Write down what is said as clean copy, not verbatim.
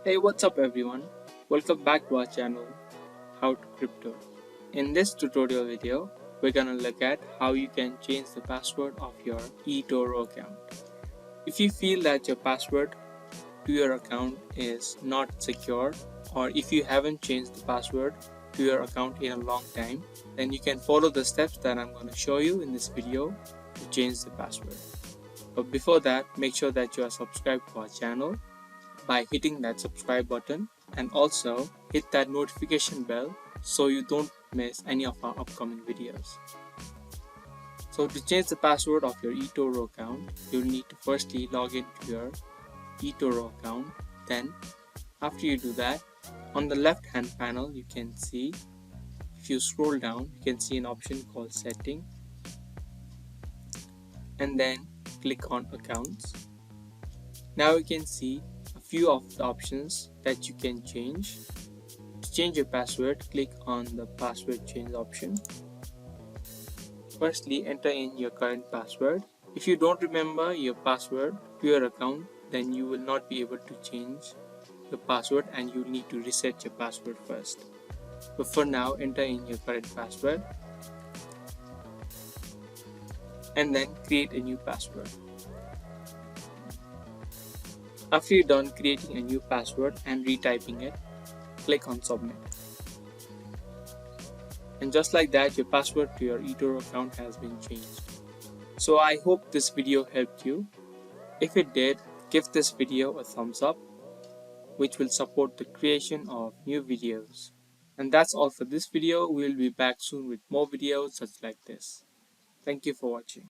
Hey, what's up everyone? Welcome back to our channel, How to Crypto. In this tutorial video, we're gonna look at how you can change the password of your eToro account. If you feel that your password to your account is not secure, or if you haven't changed the password to your account in a long time, then you can follow the steps that I'm gonna show you in this video to change the password. But before that, make sure that you are subscribed to our channel by hitting that subscribe button, and also hit that notification bell so you don't miss any of our upcoming videos. So to change the password of your eToro account, you'll need to firstly log into your eToro account. Then after you do that, on the left hand panel you can see, if you scroll down, you can see an option called setting, and then click on accounts. Now you can see a few of the options that you can change. To change your password, click on the password change option. Firstly, enter in your current password. If you don't remember your password to your account, then you will not be able to change the password and you need to reset your password first. But for now, enter in your current password and then create a new password. After you're done creating a new password and retyping it, click on submit. And just like that, your password to your eToro account has been changed. So I hope this video helped you. If it did, give this video a thumbs up, which will support the creation of new videos. And that's all for this video. We'll be back soon with more videos such like this. Thank you for watching.